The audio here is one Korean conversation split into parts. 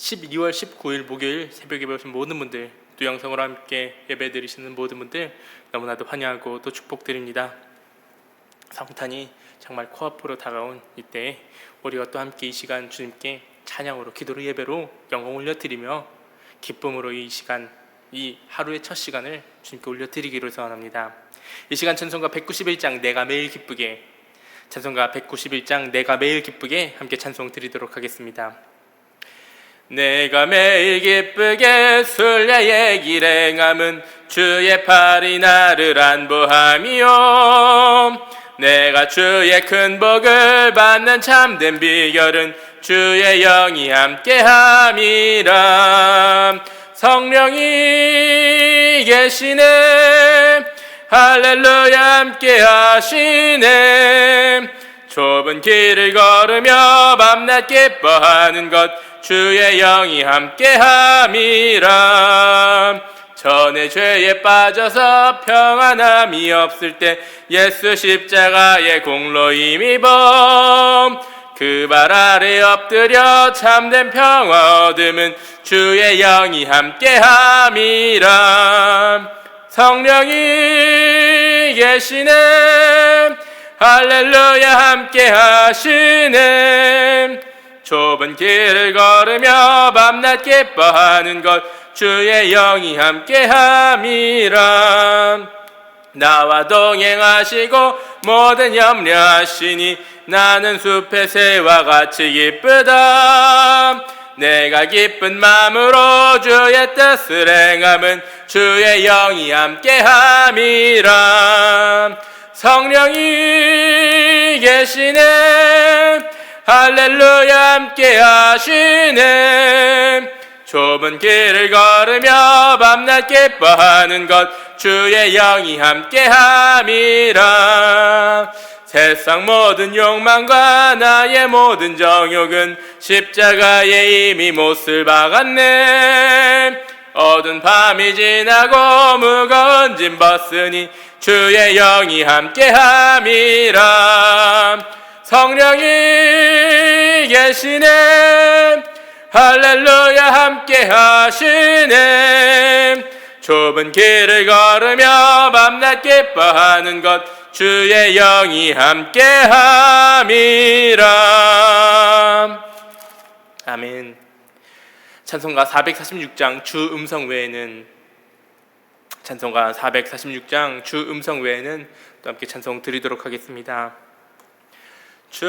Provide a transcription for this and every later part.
12월 19일 목요일 새벽 예배 오신 모든 분들, 또 영상으로 함께 예배 드리시는 모든 분들 너무나도 환영하고 또 축복드립니다. 성탄이 정말 코앞으로 다가온 이때에 우리가 또 함께 이 시간 주님께 찬양으로, 기도로, 예배로 영광 올려드리며 기쁨으로 이 시간, 이 하루의 첫 시간을 주님께 올려드리기로 소원합니다. 이 시간 찬송가 191장 내가 매일 기쁘게, 찬송가 191장 내가 매일 기쁘게 함께 찬송 드리도록 하겠습니다. 내가 매일 기쁘게 순례의 길에 행함은 주의 팔이 나를 안보함이요, 내가 주의 큰 복을 받는 참된 비결은 주의 영이 함께함이라. 성령이 계시네, 할렐루야 함께 하시네. 좁은 길을 걸으며 밤낮 기뻐하는 것 주의 영이 함께함이라. 전에 죄에 빠져서 평안함이 없을 때 예수 십자가의 공로 힘입어 그 발 아래 엎드려 참된 평화 얻음은 주의 영이 함께함이라. 성령이 계시네, 할렐루야 함께 하시네. 좁은 길을 걸으며 밤낮 기뻐하는 것 주의 영이 함께함이라. 나와 동행하시고 모든 염려하시니 나는 숲의 새와 같이 기쁘다. 내가 기쁜 마음으로 주의 뜻을 행함은 주의 영이 함께함이라. 성령이 계시네, 할렐루야 함께 하시네. 좁은 길을 걸으며 밤낮 기뻐하는 것 주의 영이 함께함이라. 세상 모든 욕망과 나의 모든 정욕은 십자가에 이미 못을 박았네. 어두운 밤이 지나고 무거운 짐 벗으니 주의 영이 함께함이라. 성령이 계시네, 할렐루야 함께 하시네. 좁은 길을 걸으며 밤낮 기뻐하는 것 주의 영이 함께함이라. 아멘. 찬송가 446장 주 음성 외에는, 찬송가 446장 주 음성 외에는 또 함께 찬송 드리도록 하겠습니다. 주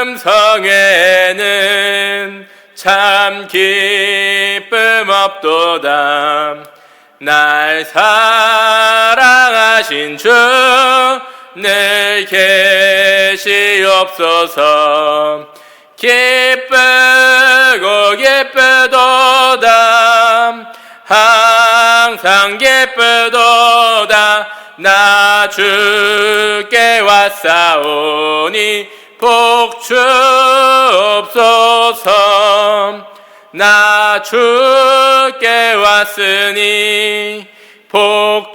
음성 외에는 참 기쁨 없도다. 날 사랑하신 주 늘 계시옵소서. 기쁘고 기쁘도다, 항상 기쁘도다. 나 주께 왔사오니 복 주옵소서. 나 주께 왔으니 복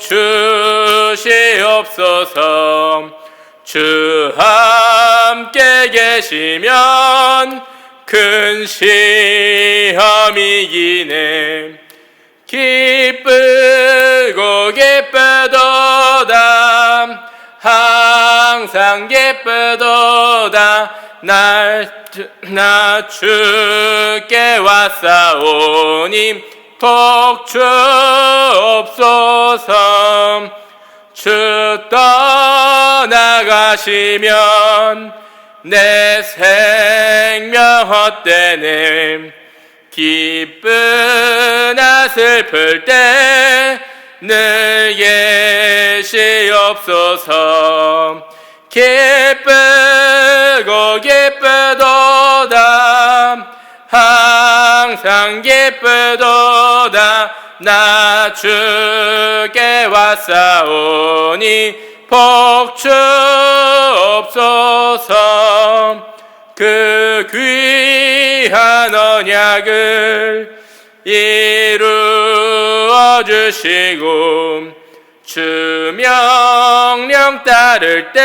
주시옵소서. 주 함께 계시면 큰 시험이 이기네. 기쁘고 기쁘도다, 항상 기쁘도다. 나 주께 왔사오니 복 주옵소서. 주 떠나가시면 내 생명 헛되네. 기쁘나 슬플 때 늘 계시옵소서. 기쁘고 기쁘도다, 항상 기쁘도다. 나 주께 왔사오니 복 주옵소서. 그 귀한 언약을 이루어 주시고 주 명령 따를 때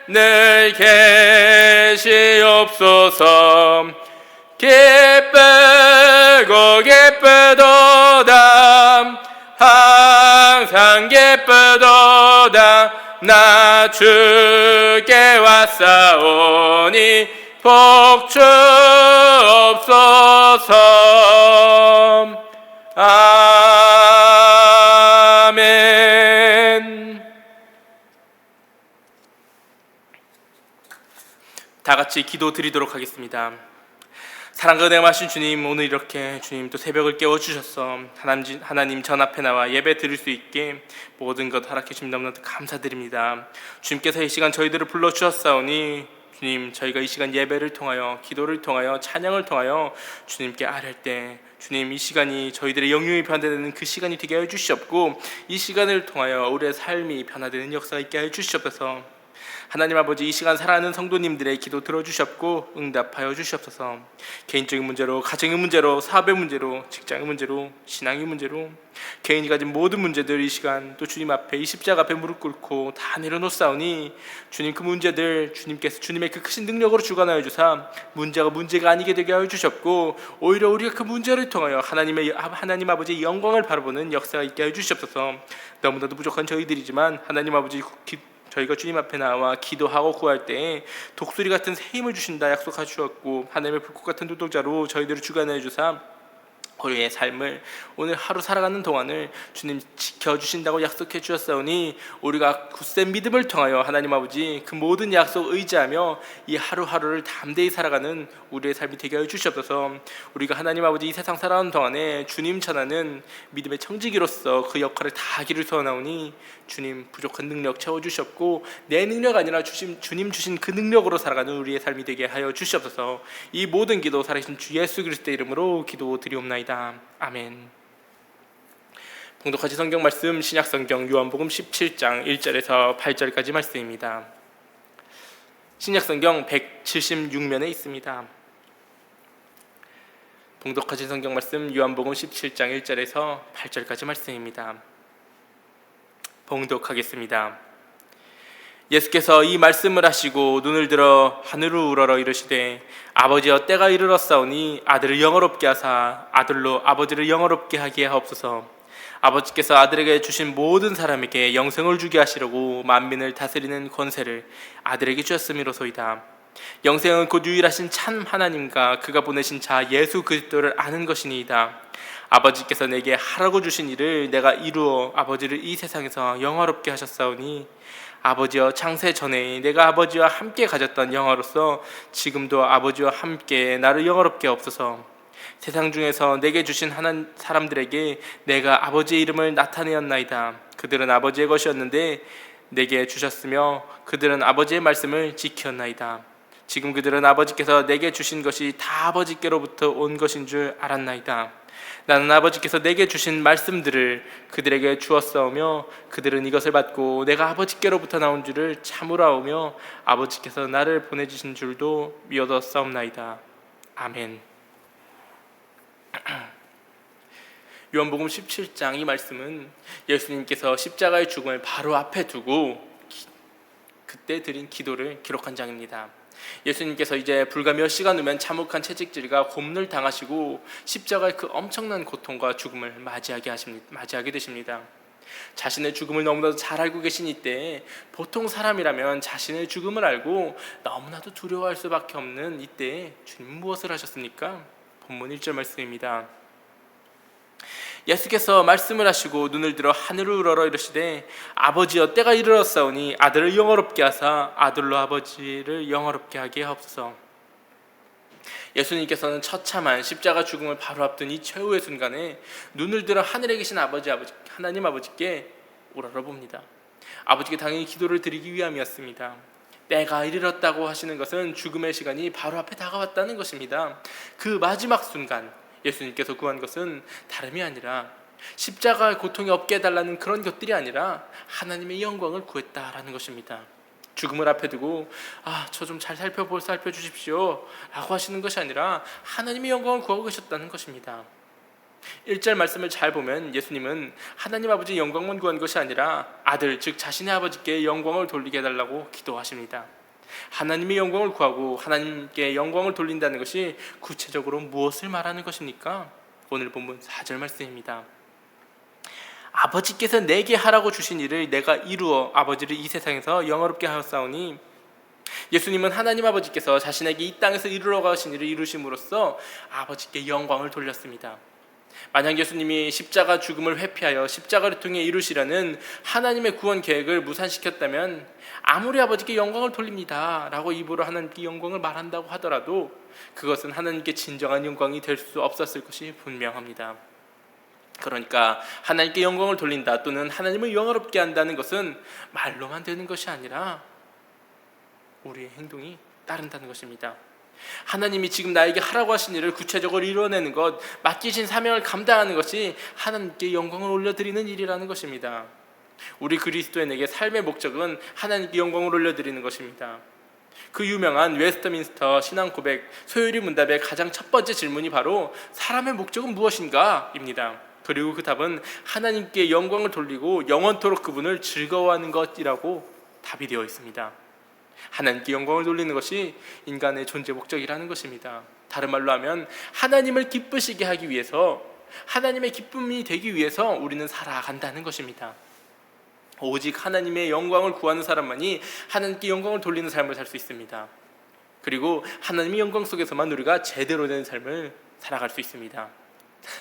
늘 계시옵소서. 기쁘고 기쁘도다 항상 기쁘도다 나 주께 왔사오니 복주옵소서. 아멘. 다 같이 기도 드리도록 하겠습니다. 사랑과 은혜가 많으신 주님, 오늘 이렇게 주님 또 새벽을 깨워주셔서 하나님 전 앞에 나와 예배 드릴 수 있게 모든 것 허락해 주님 너무나도 감사드립니다. 주님께서 이 시간 저희들을 불러주셨사오니 주님, 저희가 이 시간 예배를 통하여 기도를 통하여 찬양을 통하여 주님께 아뢰 때 주님, 이 시간이 저희들의 영육이 변화되는 그 시간이 되게 하여 주시옵고 이 시간을 통하여 우리의 삶이 변화되는 역사가 있게 하여 주시옵소서. 하나님 아버지, 이 시간 살아가는 성도님들의 기도 들어주셨고 응답하여 주시옵소서. 개인적인 문제로, 가정의 문제로, 사업의 문제로, 직장의 문제로, 신앙의 문제로 개인이 가진 모든 문제들 이 시간 또 주님 앞에 이 십자가 앞에 무릎 꿇고 다 내려놓사오니 주님, 그 문제들 주님께서 주님의 그 크신 능력으로 주관하여 주사 문제가 문제가 아니게 되게 하여 주셨고 오히려 우리가 그 문제를 통하여 하나님 아버지의 영광을 바라보는 역사가 있게 하여 주시옵소서. 너무나도 부족한 저희들이지만 하나님 아버지, 저희가 주님 앞에 나와 기도하고 구할 때 독수리 같은 새 힘을 주신다 약속하여 주셨고 하나님의 불꽃 같은 노동자로 저희들을 주관하여 주사 우리의 삶을 오늘 하루 살아가는 동안을 주님 지켜주신다고 약속해 주셨사오니 우리가 굳센 믿음을 통하여 하나님 아버지 그 모든 약속 의지하며 이 하루하루를 담대히 살아가는 우리의 삶이 되게 하여 주시옵소서. 우리가 하나님 아버지 이 세상 살아가는 동안에 주님 전하는 믿음의 청지기로서 그 역할을 다 하기를 소원하오니 주님, 부족한 능력 채워주셨고 내 능력 아니라 주님 주신 그 능력으로 살아가는 우리의 삶이 되게 하여 주시옵소서. 이 모든 기도 살아계신 주 예수 그리스도의 이름으로 기도드리옵나이다. 아멘. 봉독하신 성경 말씀 신약성경 요한복음 17장 1절에서 8절까지 말씀입니다. 신약성경 176면에 있습니다. 봉독하신 성경 말씀 요한복음 17장 1절에서 8절까지 말씀입니다. 봉독하겠습니다. 예수께서 이 말씀을 하시고 눈을 들어 하늘을 우러러 이르시되 아버지여, 때가 이르렀사오니 아들을 영화롭게 하사 아들로 아버지를 영화롭게 하게 하옵소서. 아버지께서 아들에게 주신 모든 사람에게 영생을 주게 하시려고 만민을 다스리는 권세를 아들에게 주셨음이로소이다. 영생은 곧 유일하신 참 하나님과 그가 보내신 자 예수 그리스도를 아는 것이니이다. 아버지께서 내게 하라고 주신 일을 내가 이루어 아버지를 이 세상에서 영화롭게 하셨사오니 아버지여, 창세 전에 내가 아버지와 함께 가졌던 영화로서 지금도 아버지와 함께 나를 영화롭게 하옵소서. 세상 중에서 내게 주신 사람들에게 내가 아버지의 이름을 나타내었나이다. 그들은 아버지의 것이었는데 내게 주셨으며 그들은 아버지의 말씀을 지켰나이다. 지금 그들은 아버지께서 내게 주신 것이 다 아버지께로부터 온 것인 줄 알았나이다. 나는 아버지께서 내게 주신 말씀들을 그들에게 주었사오며 그들은 이것을 받고 내가 아버지께로부터 나온 줄을 참으로 아오며 아버지께서 나를 보내주신 줄도 믿었사옵나이다. 아멘. 요한복음 17장 이 말씀은 예수님께서 십자가의 죽음을 바로 앞에 두고 그때 드린 기도를 기록한 장입니다. 예수님께서 이제 불과 몇 시간 후면 참혹한 채찍질과 곰을 당하시고 십자가의 그 엄청난 고통과 죽음을 맞이하게 되십니다. 자신의 죽음을 너무나도 잘 알고 계신 이때에 보통 사람이라면 자신의 죽음을 알고 너무나도 두려워할 수밖에 없는 이때에 주님 무엇을 하셨습니까? 본문 1절 말씀입니다. 예수께서 말씀을 하시고 눈을 들어 하늘을 우러러 이르시되 아버지여, 때가 이르렀사오니 아들을 영화롭게 하사 아들로 아버지를 영화롭게 하게 하옵소서. 예수님께서는 처참한 십자가 죽음을 바로 앞둔 이 최후의 순간에 눈을 들어 하늘에 계신 하나님 아버지께 우러러 봅니다. 아버지께 당연히 기도를 드리기 위함이었습니다. 때가 이르렀다고 하시는 것은 죽음의 시간이 바로 앞에 다가왔다는 것입니다. 그 마지막 순간 예수님께서 구한 것은 다름이 아니라 십자가의 고통이 없게 해달라는 그런 것들이 아니라 하나님의 영광을 구했다라는 것입니다. 죽음을 앞에 두고 저 좀 잘 살펴주십시오 라고 하시는 것이 아니라 하나님의 영광을 구하고 계셨다는 것입니다. 1절 말씀을 잘 보면 예수님은 하나님 아버지의 영광만 구한 것이 아니라 아들, 즉 자신의 아버지께 영광을 돌리게 해달라고 기도하십니다. 하나님의 영광을 구하고 하나님께 영광을 돌린다는 것이 구체적으로 무엇을 말하는 것입니까? 오늘 본문 4절 말씀입니다. 아버지께서 내게 하라고 주신 일을 내가 이루어 아버지를 이 세상에서 영화롭게 하였사오니, 예수님은 하나님 아버지께서 자신에게 이 땅에서 이루러 가신 일을 이루심으로써 아버지께 영광을 돌렸습니다. 만약 예수님이 십자가 죽음을 회피하여 십자가를 통해 이루시려는 하나님의 구원 계획을 무산시켰다면 아무리 아버지께 영광을 돌립니다 라고 입으로 하나님께 영광을 말한다고 하더라도 그것은 하나님께 진정한 영광이 될 수 없었을 것이 분명합니다. 그러니까 하나님께 영광을 돌린다 또는 하나님을 영화롭게 한다는 것은 말로만 되는 것이 아니라 우리의 행동이 따른다는 것입니다. 하나님이 지금 나에게 하라고 하신 일을 구체적으로 이루어내는 것, 맡기신 사명을 감당하는 것이 하나님께 영광을 올려드리는 일이라는 것입니다. 우리 그리스도인에게 삶의 목적은 하나님께 영광을 올려드리는 것입니다. 그 유명한 웨스트민스터 신앙 고백 소요리 문답의 가장 첫 번째 질문이 바로 사람의 목적은 무엇인가? 입니다. 그리고 그 답은 하나님께 영광을 돌리고 영원토록 그분을 즐거워하는 것이라고 답이 되어 있습니다. 하나님께 영광을 돌리는 것이 인간의 존재 목적이라는 것입니다. 다른 말로 하면 하나님을 기쁘시게 하기 위해서, 하나님의 기쁨이 되기 위해서 우리는 살아간다는 것입니다. 오직 하나님의 영광을 구하는 사람만이 하나님께 영광을 돌리는 삶을 살 수 있습니다. 그리고 하나님의 영광 속에서만 우리가 제대로 된 삶을 살아갈 수 있습니다.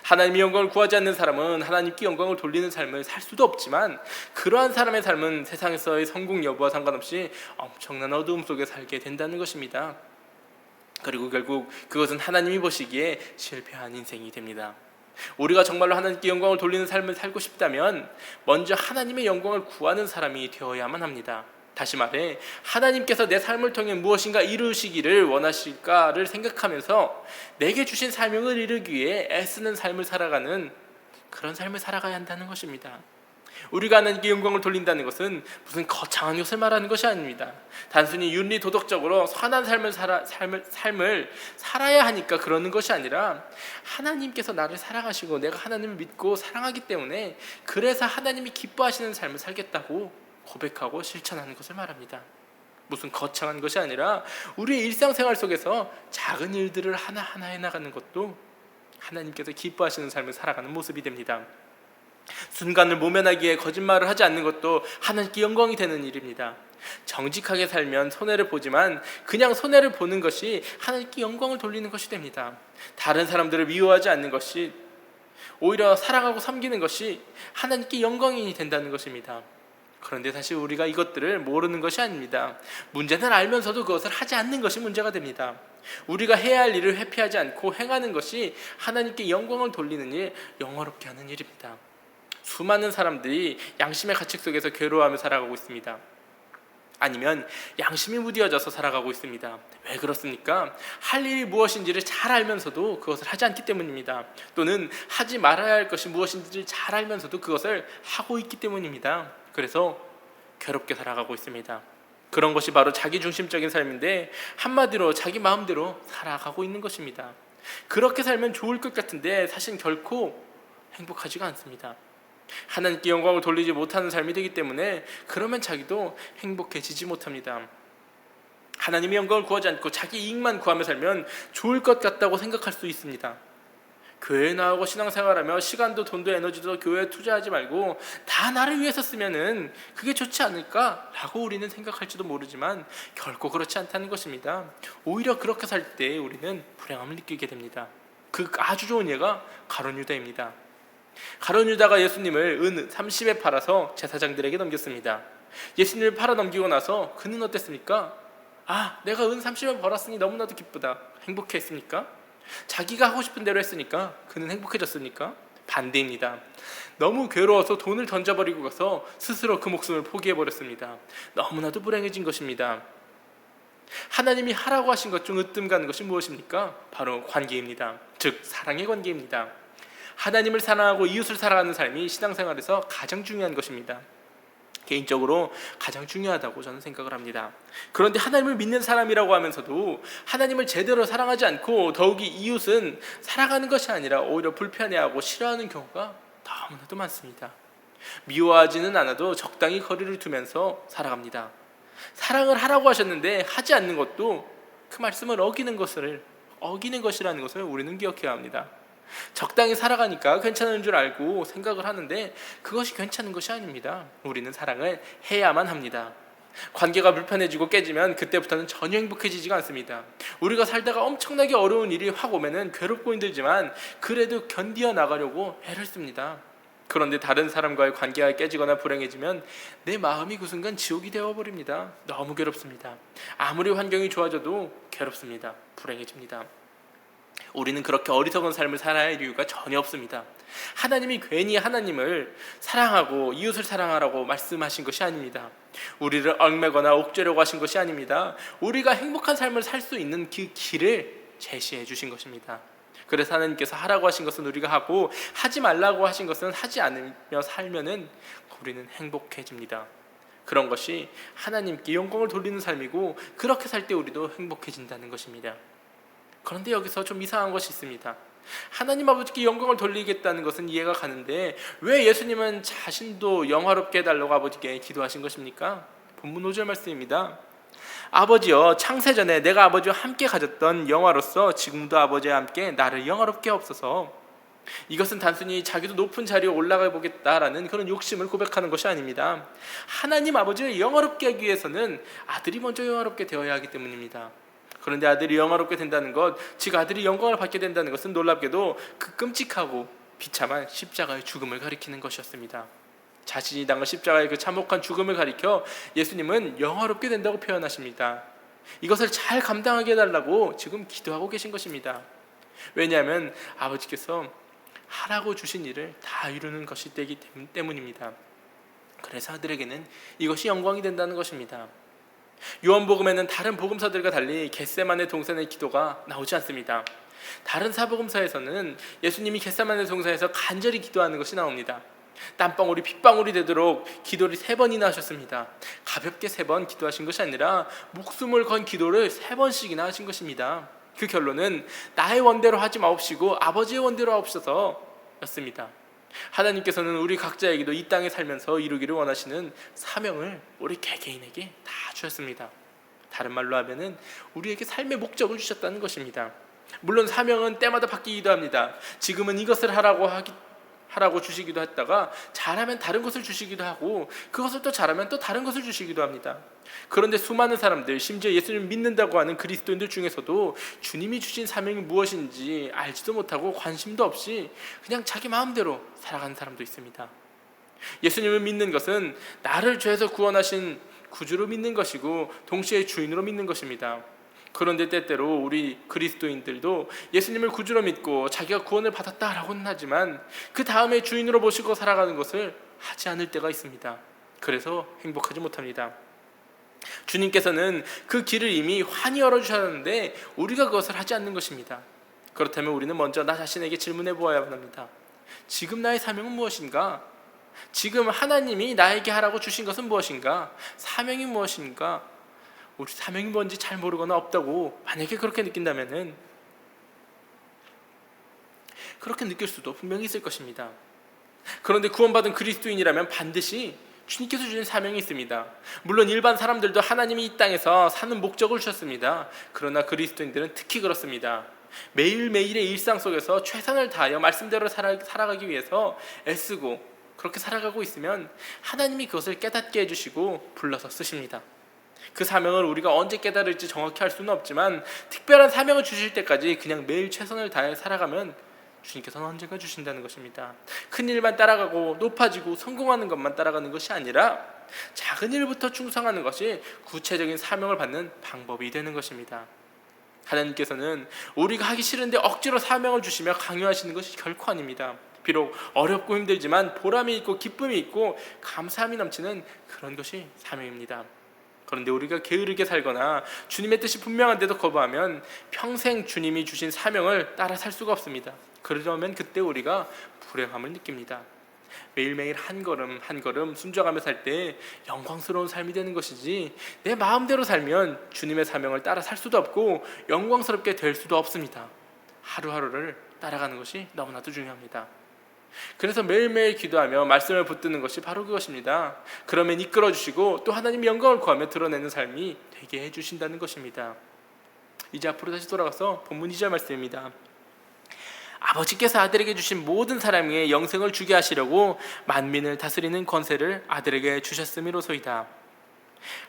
하나님의 영광을 구하지 않는 사람은 하나님께 영광을 돌리는 삶을 살 수도 없지만 그러한 사람의 삶은 세상에서의 성공 여부와 상관없이 엄청난 어두움 속에 살게 된다는 것입니다. 그리고 결국 그것은 하나님이 보시기에 실패한 인생이 됩니다. 우리가 정말로 하나님께 영광을 돌리는 삶을 살고 싶다면 먼저 하나님의 영광을 구하는 사람이 되어야만 합니다. 다시 말해 하나님께서 내 삶을 통해 무엇인가 이루시기를 원하실까를 생각하면서 내게 주신 사명을 이루기 위해 애쓰는 삶을 살아가는 그런 삶을 살아가야 한다는 것입니다. 우리가 하나님께 영광을 돌린다는 것은 무슨 거창한 것을 말하는 것이 아닙니다. 단순히 윤리 도덕적으로 선한 삶을 살아야 하니까 그러는 것이 아니라 하나님께서 나를 사랑하시고 내가 하나님을 믿고 사랑하기 때문에 그래서 하나님이 기뻐하시는 삶을 살겠다고 고백하고 실천하는 것을 말합니다. 무슨 거창한 것이 아니라 우리의 일상생활 속에서 작은 일들을 하나하나 해나가는 것도 하나님께서 기뻐하시는 삶을 살아가는 모습이 됩니다. 순간을 모면하기에 거짓말을 하지 않는 것도 하나님께 영광이 되는 일입니다. 정직하게 살면 손해를 보지만 그냥 손해를 보는 것이 하나님께 영광을 돌리는 것이 됩니다. 다른 사람들을 미워하지 않는 것이, 오히려 사랑하고 섬기는 것이 하나님께 영광이 된다는 것입니다. 그런데 사실 우리가 이것들을 모르는 것이 아닙니다. 문제는 알면서도 그것을 하지 않는 것이 문제가 됩니다. 우리가 해야 할 일을 회피하지 않고 행하는 것이 하나님께 영광을 돌리는 일, 영화롭게 하는 일입니다. 수많은 사람들이 양심의 가책 속에서 괴로워하며 살아가고 있습니다. 아니면 양심이 무뎌져서 살아가고 있습니다. 왜 그렇습니까? 할 일이 무엇인지를 잘 알면서도 그것을 하지 않기 때문입니다. 또는 하지 말아야 할 것이 무엇인지를 잘 알면서도 그것을 하고 있기 때문입니다. 그래서 괴롭게 살아가고 있습니다. 그런 것이 바로 자기중심적인 삶인데 한마디로 자기 마음대로 살아가고 있는 것입니다. 그렇게 살면 좋을 것 같은데 사실 결코 행복하지가 않습니다. 하나님께 영광을 돌리지 못하는 삶이 되기 때문에 그러면 자기도 행복해지지 못합니다. 하나님의 영광을 구하지 않고 자기 이익만 구하며 살면 좋을 것 같다고 생각할 수 있습니다. 교회에 나오고 신앙생활하며 시간도 돈도 에너지도 교회에 투자하지 말고 다 나를 위해서 쓰면은 그게 좋지 않을까라고 우리는 생각할지도 모르지만 결코 그렇지 않다는 것입니다. 오히려 그렇게 살 때 우리는 불행함을 느끼게 됩니다. 그 아주 좋은 예가 가룟 유다입니다. 가룟 유다가 예수님을 은 30에 팔아서 제사장들에게 넘겼습니다. 예수님을 팔아 넘기고 나서 그는 어땠습니까? 내가 은 30에 벌었으니 너무나도 기쁘다. 행복했습니까? 자기가 하고 싶은 대로 했으니까 그는 행복해졌습니까? 반대입니다. 너무 괴로워서 돈을 던져버리고 가서 스스로 그 목숨을 포기해버렸습니다. 너무나도 불행해진 것입니다. 하나님이 하라고 하신 것 중 으뜸 가는 것이 무엇입니까? 바로 관계입니다. 즉 사랑의 관계입니다. 하나님을 사랑하고 이웃을 사랑하는 삶이 신앙생활에서 가장 중요한 것입니다. 개인적으로 가장 중요하다고 저는 생각을 합니다. 그런데 하나님을 믿는 사람이라고 하면서도 하나님을 제대로 사랑하지 않고 더욱이 이웃은 사랑하는 것이 아니라 오히려 불편해하고 싫어하는 경우가 너무나도 많습니다. 미워하지는 않아도 적당히 거리를 두면서 살아갑니다. 사랑을 하라고 하셨는데 하지 않는 것도 그 말씀을 어기는 것이라는 것을 우리는 기억해야 합니다. 적당히 살아가니까 괜찮은 줄 알고 생각을 하는데 그것이 괜찮은 것이 아닙니다. 우리는 사랑을 해야만 합니다. 관계가 불편해지고 깨지면 그때부터는 전혀 행복해지지가 않습니다. 우리가 살다가 엄청나게 어려운 일이 확 오면은 괴롭고 힘들지만 그래도 견디어 나가려고 애를 씁니다. 그런데 다른 사람과의 관계가 깨지거나 불행해지면 내 마음이 그 순간 지옥이 되어버립니다. 너무 괴롭습니다. 아무리 환경이 좋아져도 괴롭습니다. 불행해집니다. 우리는 그렇게 어리석은 삶을 살아야 할 이유가 전혀 없습니다. 하나님이 괜히 하나님을 사랑하고 이웃을 사랑하라고 말씀하신 것이 아닙니다. 우리를 얽매거나 옥죄려고 하신 것이 아닙니다. 우리가 행복한 삶을 살 수 있는 그 길을 제시해 주신 것입니다. 그래서 하나님께서 하라고 하신 것은 우리가 하고 하지 말라고 하신 것은 하지 않으며 살면은 우리는 행복해집니다. 그런 것이 하나님께 영광을 돌리는 삶이고 그렇게 살 때 우리도 행복해진다는 것입니다. 그런데 여기서 좀 이상한 것이 있습니다. 하나님 아버지께 영광을 돌리겠다는 것은 이해가 가는데 왜 예수님은 자신도 영화롭게 해달라고 아버지께 기도하신 것입니까? 본문 5절 말씀입니다. 아버지여, 창세전에 내가 아버지와 함께 가졌던 영화로서 지금도 아버지와 함께 나를 영화롭게 하옵소서. 이것은 단순히 자기도 높은 자리에 올라가 보겠다라는 그런 욕심을 고백하는 것이 아닙니다. 하나님 아버지를 영화롭게 하기 위해서는 아들이 먼저 영화롭게 되어야 하기 때문입니다. 그런데 아들이 영화롭게 된다는 것, 즉 아들이 영광을 받게 된다는 것은 놀랍게도 그 끔찍하고 비참한 십자가의 죽음을 가리키는 것이었습니다. 자신이 당한 십자가의 그 참혹한 죽음을 가리켜 예수님은 영화롭게 된다고 표현하십니다. 이것을 잘 감당하게 해달라고 지금 기도하고 계신 것입니다. 왜냐하면 아버지께서 하라고 주신 일을 다 이루는 것이 되기 때문입니다. 그래서 아들에게는 이것이 영광이 된다는 것입니다. 요한복음에는 다른 복음서들과 달리 겟세마네 동산의 기도가 나오지 않습니다. 다른 사복음서에서는 예수님이 겟세마네 동산에서 간절히 기도하는 것이 나옵니다. 땀방울이 핏방울이 되도록 기도를 3번이나 하셨습니다. 가볍게 3번 기도하신 것이 아니라 목숨을 건 기도를 3번씩이나 하신 것입니다. 그 결론은 나의 원대로 하지 마옵시고 아버지의 원대로 하옵소서 였습니다. 하나님께서는 우리 각자에게도 이 땅에 살면서 이루기를 원하시는 사명을 우리 개개인에게 다 주셨습니다. 다른 말로 하면은 우리에게 삶의 목적을 주셨다는 것입니다. 물론 사명은 때마다 바뀌기도 합니다. 지금은 이것을 하라고 주시기도 했다가 잘하면 다른 것을 주시기도 하고 그것을 또 잘하면 또 다른 것을 주시기도 합니다. 그런데 수많은 사람들, 심지어 예수님을 믿는다고 하는 그리스도인들 중에서도 주님이 주신 사명이 무엇인지 알지도 못하고 관심도 없이 그냥 자기 마음대로 살아가는 사람도 있습니다. 예수님을 믿는 것은 나를 죄에서 구원하신 구주로 믿는 것이고 동시에 주인으로 믿는 것입니다. 그런데 때때로 우리 그리스도인들도 예수님을 구주로 믿고 자기가 구원을 받았다라고는 하지만 그 다음에 주인으로 모시고 살아가는 것을 하지 않을 때가 있습니다. 그래서 행복하지 못합니다. 주님께서는 그 길을 이미 환히 열어주셨는데 우리가 그것을 하지 않는 것입니다. 그렇다면 우리는 먼저 나 자신에게 질문해 보아야만 합니다. 지금 나의 사명은 무엇인가? 지금 하나님이 나에게 하라고 주신 것은 무엇인가? 사명이 무엇인가? 우리 사명이 뭔지 잘 모르거나 없다고 만약에 그렇게 느낀다면은 그렇게 느낄 수도 분명히 있을 것입니다. 그런데 구원받은 그리스도인이라면 반드시 주님께서 주신 사명이 있습니다. 물론 일반 사람들도 하나님이 이 땅에서 사는 목적을 주셨습니다. 그러나 그리스도인들은 특히 그렇습니다. 매일매일의 일상 속에서 최선을 다하여 말씀대로 살아가기 위해서 애쓰고 그렇게 살아가고 있으면 하나님이 그것을 깨닫게 해주시고 불러서 쓰십니다. 그 사명을 우리가 언제 깨달을지 정확히 할 수는 없지만 특별한 사명을 주실 때까지 그냥 매일 최선을 다해 살아가면 주님께서는 언젠가 주신다는 것입니다. 큰 일만 따라가고 높아지고 성공하는 것만 따라가는 것이 아니라 작은 일부터 충성하는 것이 구체적인 사명을 받는 방법이 되는 것입니다. 하나님께서는 우리가 하기 싫은데 억지로 사명을 주시며 강요하시는 것이 결코 아닙니다. 비록 어렵고 힘들지만 보람이 있고 기쁨이 있고 감사함이 넘치는 그런 것이 사명입니다. 그런데 우리가 게으르게 살거나 주님의 뜻이 분명한데도 거부하면 평생 주님이 주신 사명을 따라 살 수가 없습니다. 그러면 그때 우리가 불행함을 느낍니다. 매일매일 한 걸음 한 걸음 순종하며 살 때 영광스러운 삶이 되는 것이지 내 마음대로 살면 주님의 사명을 따라 살 수도 없고 영광스럽게 될 수도 없습니다. 하루하루를 따라가는 것이 너무나도 중요합니다. 그래서 매일매일 기도하며 말씀을 붙드는 것이 바로 그것입니다. 그러면 이끌어 주시고 또 하나님 영광을 구하며 드러내는 삶이 되게 해주신다는 것입니다. 이제 앞으로 다시 돌아가서 본문 2절 말씀입니다. 아버지께서 아들에게 주신 모든 사람에게 영생을 주게 하시려고 만민을 다스리는 권세를 아들에게 주셨음이로소이다.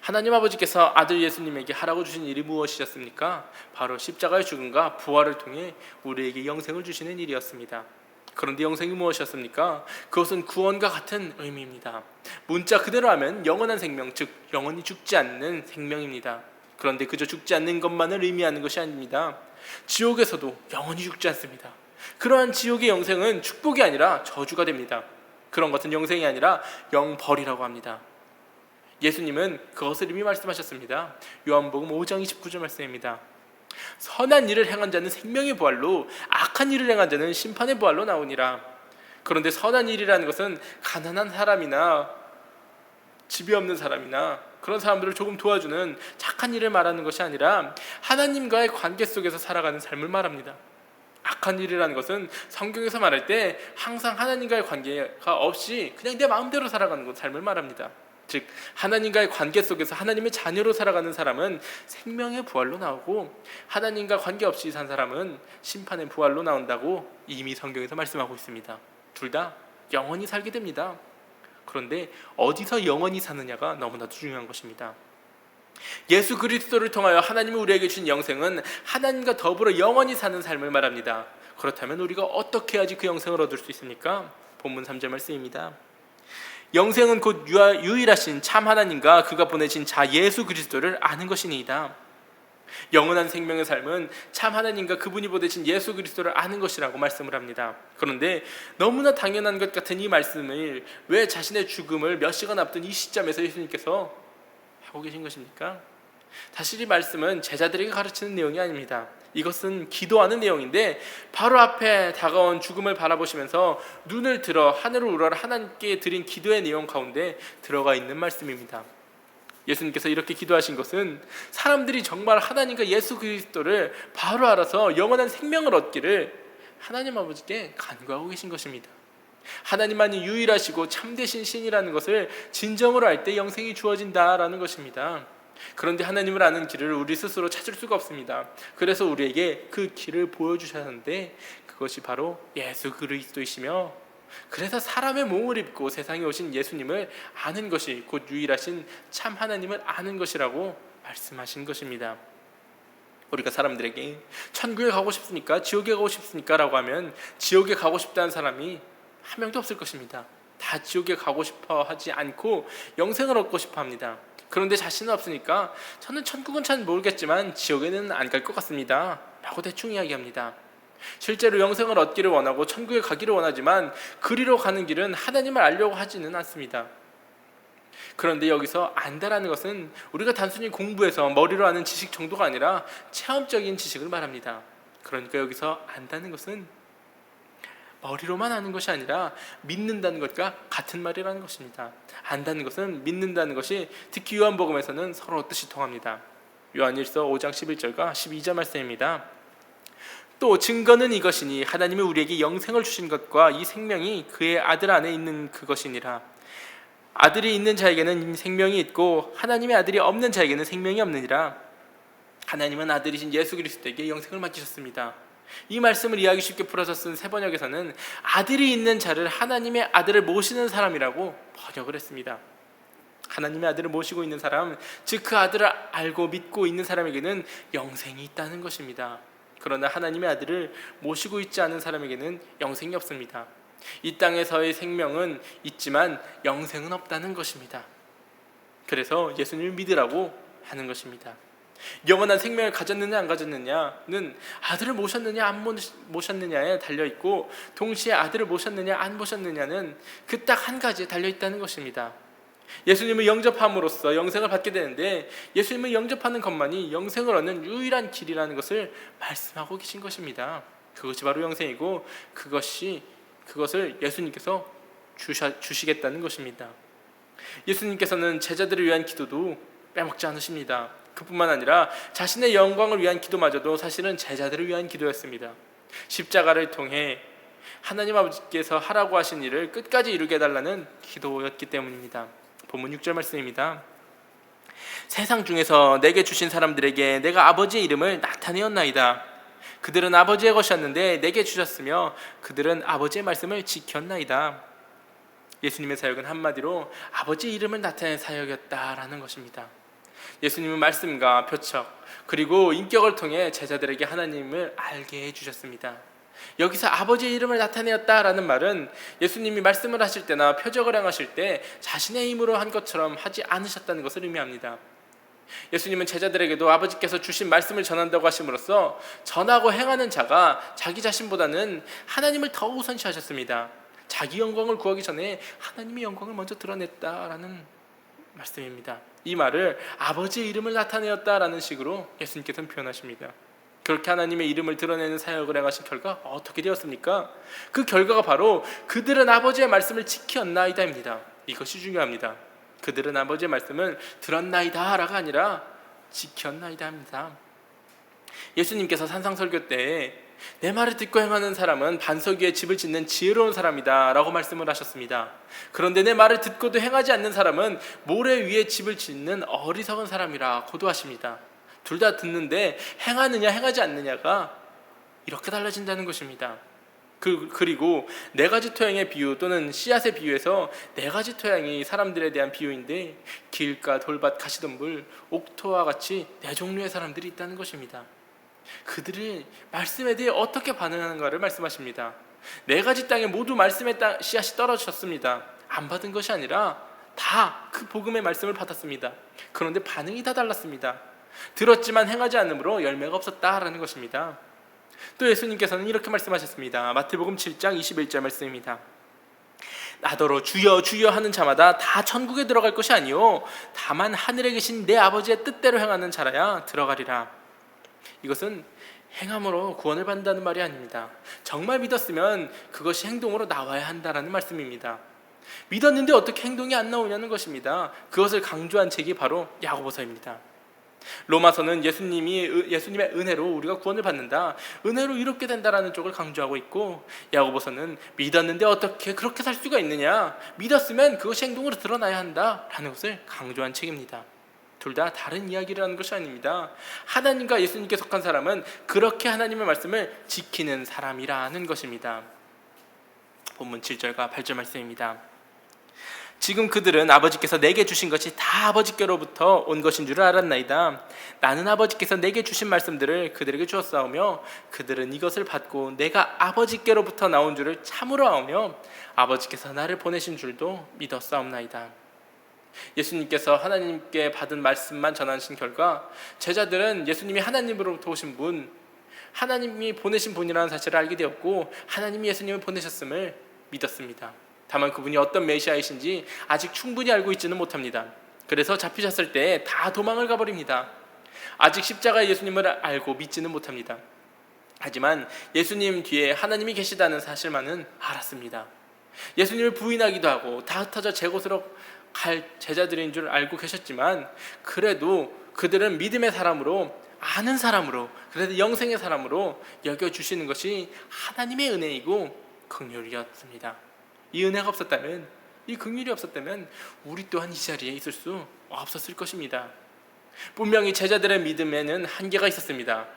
하나님 아버지께서 아들 예수님에게 하라고 주신 일이 무엇이었습니까? 바로 십자가의 죽음과 부활을 통해 우리에게 영생을 주시는 일이었습니다. 그런데 영생이 무엇이었습니까? 그것은 구원과 같은 의미입니다. 문자 그대로 하면 영원한 생명, 즉 영원히 죽지 않는 생명입니다. 그런데 그저 죽지 않는 것만을 의미하는 것이 아닙니다. 지옥에서도 영원히 죽지 않습니다. 그러한 지옥의 영생은 축복이 아니라 저주가 됩니다. 그런 것은 영생이 아니라 영벌이라고 합니다. 예수님은 그것을 이미 말씀하셨습니다. 요한복음 5장 29절 말씀입니다. 선한 일을 행한 자는 생명의 부활로, 악한 일을 행한 자는 심판의 부활로 나오니라. 그런데 선한 일이라는 것은 가난한 사람이나 집이 없는 사람이나 그런 사람들을 조금 도와주는 착한 일을 말하는 것이 아니라 하나님과의 관계 속에서 살아가는 삶을 말합니다. 악한 일이라는 것은 성경에서 말할 때 항상 하나님과의 관계가 없이 그냥 내 마음대로 살아가는 것, 삶을 말합니다. 즉 하나님과의 관계 속에서 하나님의 자녀로 살아가는 사람은 생명의 부활로 나오고, 하나님과 관계없이 산 사람은 심판의 부활로 나온다고 이미 성경에서 말씀하고 있습니다. 둘 다 영원히 살게 됩니다. 그런데 어디서 영원히 사느냐가 너무나도 중요한 것입니다. 예수 그리스도를 통하여 하나님이 우리에게 주신 영생은 하나님과 더불어 영원히 사는 삶을 말합니다. 그렇다면 우리가 어떻게 해야지 그 영생을 얻을 수 있습니까? 본문 3절 말씀입니다. 영생은 곧 유일하신 참 하나님과 그가 보내신 자 예수 그리스도를 아는 것이니이다. 영원한 생명의 삶은 참 하나님과 그분이 보내신 예수 그리스도를 아는 것이라고 말씀을 합니다. 그런데 너무나 당연한 것 같은 이 말씀을 왜 자신의 죽음을 몇 시간 앞둔 이 시점에서 예수님께서 하고 계신 것입니까? 사실 이 말씀은 제자들에게 가르치는 내용이 아닙니다. 이것은 기도하는 내용인데 바로 앞에 다가온 죽음을 바라보시면서 눈을 들어 하늘을 우러러 하나님께 드린 기도의 내용 가운데 들어가 있는 말씀입니다. 예수님께서 이렇게 기도하신 것은 사람들이 정말 하나님과 예수 그리스도를 바로 알아서 영원한 생명을 얻기를 하나님 아버지께 간구하고 계신 것입니다. 하나님만이 유일하시고 참되신 신이라는 것을 진정으로 알 때 영생이 주어진다라는 것입니다. 그런데 하나님을 아는 길을 우리 스스로 찾을 수가 없습니다. 그래서 우리에게 그 길을 보여주셨는데 그것이 바로 예수 그리스도이시며, 그래서 사람의 몸을 입고 세상에 오신 예수님을 아는 것이 곧 유일하신 참 하나님을 아는 것이라고 말씀하신 것입니다. 우리가 사람들에게 천국에 가고 싶습니까? 지옥에 가고 싶습니까? 라고 하면 지옥에 가고 싶다는 사람이 한 명도 없을 것입니다. 다 지옥에 가고 싶어 하지 않고 영생을 얻고 싶어 합니다. 그런데 자신은 없으니까 저는 천국은 잘 모르겠지만 지옥에는 안 갈 것 같습니다 라고 대충 이야기합니다. 실제로 영생을 얻기를 원하고 천국에 가기를 원하지만 그리로 가는 길은 하나님을 알려고 하지는 않습니다. 그런데 여기서 안다라는 것은 우리가 단순히 공부해서 머리로 아는 지식 정도가 아니라 체험적인 지식을 말합니다. 그러니까 여기서 안다는 것은 머리로만 아는 것이 아니라 믿는다는 것과 같은 말이라는 것입니다. 안다는 것은 믿는다는 것이 특히 요한복음에서는 서로 뜻이 통합니다. 요한일서 5장 11절과 12절 말씀입니다. 또 증거는 이것이니 하나님이 우리에게 영생을 주신 것과 이 생명이 그의 아들 안에 있는 그것이니라. 아들이 있는 자에게는 생명이 있고 하나님의 아들이 없는 자에게는 생명이 없느니라. 하나님은 아들이신 예수 그리스도에게 영생을 맡기셨습니다. 이 말씀을 이해하기 쉽게 풀어서 쓴 세번역에서는 아들이 있는 자를 하나님의 아들을 모시는 사람이라고 번역을 했습니다. 하나님의 아들을 모시고 있는 사람, 즉 그 아들을 알고 믿고 있는 사람에게는 영생이 있다는 것입니다. 그러나 하나님의 아들을 모시고 있지 않은 사람에게는 영생이 없습니다. 이 땅에서의 생명은 있지만 영생은 없다는 것입니다. 그래서 예수님을 믿으라고 하는 것입니다. 영원한 생명을 가졌느냐 안 가졌느냐는 아들을 모셨느냐 안 모셨느냐에 달려있고, 동시에 아들을 모셨느냐 안 모셨느냐는 그 딱 한 가지에 달려있다는 것입니다. 예수님을 영접함으로써 영생을 받게 되는데 예수님을 영접하는 것만이 영생을 얻는 유일한 길이라는 것을 말씀하고 계신 것입니다. 그것이 바로 영생이고 그것을 예수님께서 주시겠다는 것입니다. 예수님께서는 제자들을 위한 기도도 빼먹지 않으십니다. 그뿐만 아니라 자신의 영광을 위한 기도마저도 사실은 제자들을 위한 기도였습니다. 십자가를 통해 하나님 아버지께서 하라고 하신 일을 끝까지 이루게 해달라는 기도였기 때문입니다. 본문 6절 말씀입니다. 세상 중에서 내게 주신 사람들에게 내가 아버지의 이름을 나타내었나이다. 그들은 아버지의 것이었는데 내게 주셨으며 그들은 아버지의 말씀을 지켰나이다. 예수님의 사역은 한마디로 아버지의 이름을 나타내는 사역이었다라는 것입니다. 예수님은 말씀과 표적 그리고 인격을 통해 제자들에게 하나님을 알게 해주셨습니다. 여기서 아버지의 이름을 나타내었다라는 말은 예수님이 말씀을 하실 때나 표적을 행하실 때 자신의 힘으로 한 것처럼 하지 않으셨다는 것을 의미합니다. 예수님은 제자들에게도 아버지께서 주신 말씀을 전한다고 하심으로써 전하고 행하는 자가 자기 자신보다는 하나님을 더 우선시하셨습니다. 자기 영광을 구하기 전에 하나님의 영광을 먼저 드러냈다라는 말씀입니다. 이 말을 아버지의 이름을 나타내었다라는 식으로 예수님께서는 표현하십니다. 그렇게 하나님의 이름을 드러내는 사역을 행하신 결과 어떻게 되었습니까? 그 결과가 바로 그들은 아버지의 말씀을 지켰나이다입니다. 이것이 중요합니다. 그들은 아버지의 말씀을 들었나이다라가 아니라 지켰나이다입니다. 예수님께서 산상설교 때에 내 말을 듣고 행하는 사람은 반석 위에 집을 짓는 지혜로운 사람이다 라고 말씀을 하셨습니다. 그런데 내 말을 듣고도 행하지 않는 사람은 모래 위에 집을 짓는 어리석은 사람이라 고도하십니다. 둘 다 듣는데 행하느냐 행하지 않느냐가 이렇게 달라진다는 것입니다. 그리고 네 가지 토양의 비유 또는 씨앗의 비유에서 네 가지 토양이 사람들에 대한 비유인데 길가, 돌밭, 가시덤불, 옥토와 같이 네 종류의 사람들이 있다는 것입니다. 그들이 말씀에 대해 어떻게 반응하는가를 말씀하십니다. 네 가지 땅에 모두 말씀의 씨앗이 떨어졌습니다. 안 받은 것이 아니라 다 그 복음의 말씀을 받았습니다. 그런데 반응이 다 달랐습니다. 들었지만 행하지 않으므로 열매가 없었다라는 것입니다. 또 예수님께서는 이렇게 말씀하셨습니다. 마태복음 7장 21절 말씀입니다. 나더러 주여 주여 하는 자마다 다 천국에 들어갈 것이 아니요 다만 하늘에 계신 내 아버지의 뜻대로 행하는 자라야 들어가리라. 이것은 행함으로 구원을 받는다는 말이 아닙니다. 정말 믿었으면 그것이 행동으로 나와야 한다라는 말씀입니다. 믿었는데 어떻게 행동이 안 나오냐는 것입니다. 그것을 강조한 책이 바로 야고보서입니다. 로마서는 예수님의 은혜로 우리가 구원을 받는다, 은혜로 이롭게 된다라는 쪽을 강조하고 있고, 야고보서는 믿었는데 어떻게 그렇게 살 수가 있느냐, 믿었으면 그것이 행동으로 드러나야 한다라는 것을 강조한 책입니다. 둘 다 다른 이야기라는 것이 아닙니다. 하나님과 예수님께 속한 사람은 그렇게 하나님의 말씀을 지키는 사람이라는 것입니다. 본문 7절과 8절 말씀입니다. 지금 그들은 아버지께서 내게 주신 것이 다 아버지께로부터 온 것인 줄 알았나이다. 나는 아버지께서 내게 주신 말씀들을 그들에게 주었사오며 그들은 이것을 받고 내가 아버지께로부터 나온 줄을 참으로 아오며 아버지께서 나를 보내신 줄도 믿었사옵나이다. 예수님께서 하나님께 받은 말씀만 전하신 결과 제자들은 예수님이 하나님으로부터 오신 분, 하나님이 보내신 분이라는 사실을 알게 되었고 하나님이 예수님을 보내셨음을 믿었습니다. 다만 그분이 어떤 메시아이신지 아직 충분히 알고 있지는 못합니다. 그래서 잡히셨을 때 다 도망을 가버립니다. 아직 십자가의 예수님을 알고 믿지는 못합니다. 하지만 예수님 뒤에 하나님이 계시다는 사실만은 알았습니다. 예수님을 부인하기도 하고 다 흩어져 제 곳으로 갈 제자들인 줄 알고 계셨지만 그래도 그들은 믿음의 사람으로, 아는 사람으로, 그래도 영생의 사람으로 여겨주시는 것이 하나님의 은혜이고 긍휼이었습니다. 이 은혜가 없었다면, 이 긍휼이 없었다면 우리 또한 이 자리에 있을 수 없었을 것입니다. 분명히 제자들의 믿음에는 한계가 있었습니다.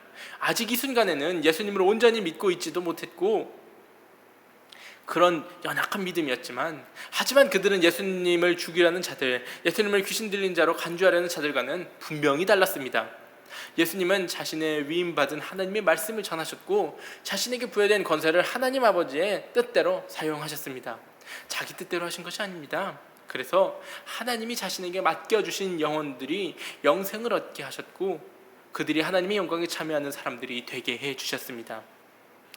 아직 이 순간에는 예수님을 온전히 믿고 있지도 못했고 그런 연약한 믿음이었지만, 하지만 그들은 예수님을 죽이려는 자들, 예수님을 귀신 들린 자로 간주하려는 자들과는 분명히 달랐습니다. 예수님은 자신의 위임받은 하나님의 말씀을 전하셨고 자신에게 부여된 권세를 하나님 아버지의 뜻대로 사용하셨습니다. 자기 뜻대로 하신 것이 아닙니다. 그래서 하나님이 자신에게 맡겨주신 영혼들이 영생을 얻게 하셨고 그들이 하나님의 영광에 참여하는 사람들이 되게 해주셨습니다.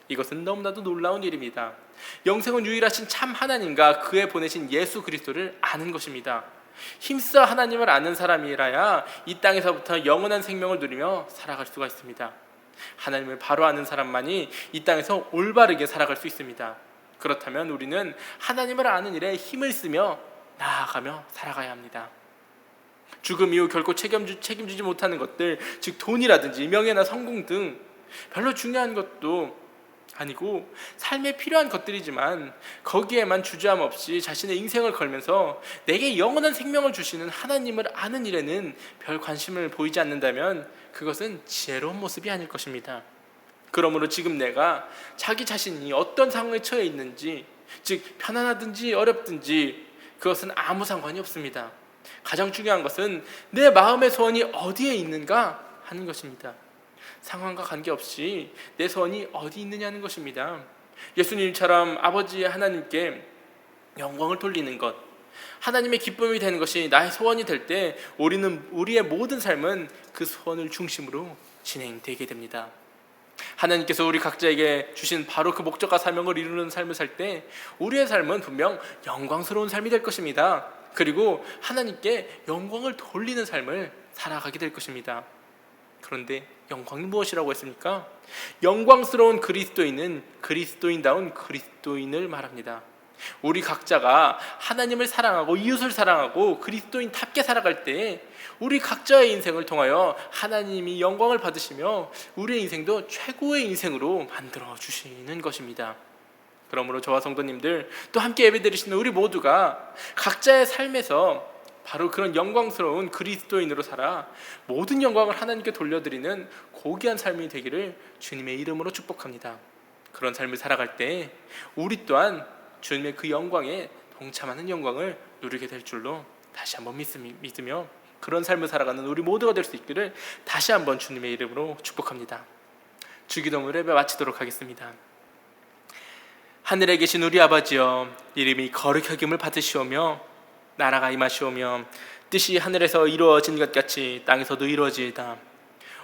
이것은 너무나도 놀라운 일입니다. 영생은 유일하신 참 하나님과 그의 보내신 예수 그리스도를 아는 것입니다. 힘써 하나님을 아는 사람이라야 이 땅에서부터 영원한 생명을 누리며 살아갈 수가 있습니다. 하나님을 바로 아는 사람만이 이 땅에서 올바르게 살아갈 수 있습니다. 그렇다면 우리는 하나님을 아는 일에 힘을 쓰며 나아가며 살아가야 합니다. 죽음 이후 결코 책임지지 못하는 것들, 즉 돈이라든지 명예나 성공 등 별로 중요한 것도 아니고 삶에 필요한 것들이지만 거기에만 주저함 없이 자신의 인생을 걸면서 내게 영원한 생명을 주시는 하나님을 아는 일에는 별 관심을 보이지 않는다면 그것은 지혜로운 모습이 아닐 것입니다. 그러므로 지금 내가 자기 자신이 어떤 상황에 처해 있는지, 즉 편안하든지 어렵든지 그것은 아무 상관이 없습니다. 가장 중요한 것은 내 마음의 소원이 어디에 있는가 하는 것입니다. 상황과 관계없이 내 소원이 어디 있느냐는 것입니다. 예수님처럼 아버지 하나님께 영광을 돌리는 것, 하나님의 기쁨이 되는 것이 나의 소원이 될 때 우리의 모든 삶은 그 소원을 중심으로 진행되게 됩니다. 하나님께서 우리 각자에게 주신 바로 그 목적과 사명을 이루는 삶을 살 때 우리의 삶은 분명 영광스러운 삶이 될 것입니다. 그리고 하나님께 영광을 돌리는 삶을 살아가게 될 것입니다. 그런데 영광이 무엇이라고 했습니까? 영광스러운 그리스도인은 그리스도인다운 그리스도인을 말합니다. 우리 각자가 하나님을 사랑하고 이웃을 사랑하고 그리스도인답게 살아갈 때 우리 각자의 인생을 통하여 하나님이 영광을 받으시며 우리의 인생도 최고의 인생으로 만들어 주시는 것입니다. 그러므로 저와 성도님들, 또 함께 예배드리시는 우리 모두가 각자의 삶에서 바로 그런 영광스러운 그리스도인으로 살아 모든 영광을 하나님께 돌려드리는 고귀한 삶이 되기를 주님의 이름으로 축복합니다. 그런 삶을 살아갈 때 우리 또한 주님의 그 영광에 동참하는 영광을 누리게 될 줄로 다시 한번 믿으며 그런 삶을 살아가는 우리 모두가 될 수 있기를 다시 한번 주님의 이름으로 축복합니다. 주기도문을 예배 마치도록 하겠습니다. 하늘에 계신 우리 아버지여, 이름이 거룩히 여김을 받으시오며 나라가 임하시오며 뜻이 하늘에서 이루어진 것 같이 땅에서도 이루어지이다.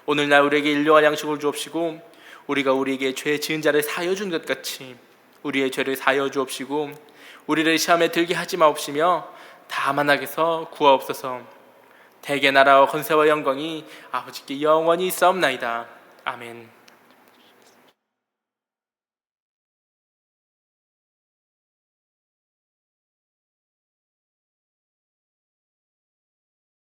오늘날 우리에게 일용할 양식을 주옵시고 우리가 우리에게 죄 지은 자를 사하여 준 것 같이 우리의 죄를 사하여 주옵시고 우리를 시험에 들게 하지 마옵시며 다만 악에서 구하옵소서. 대개 나라와 권세와 영광이 아버지께 영원히 있사옵나이다. 아멘.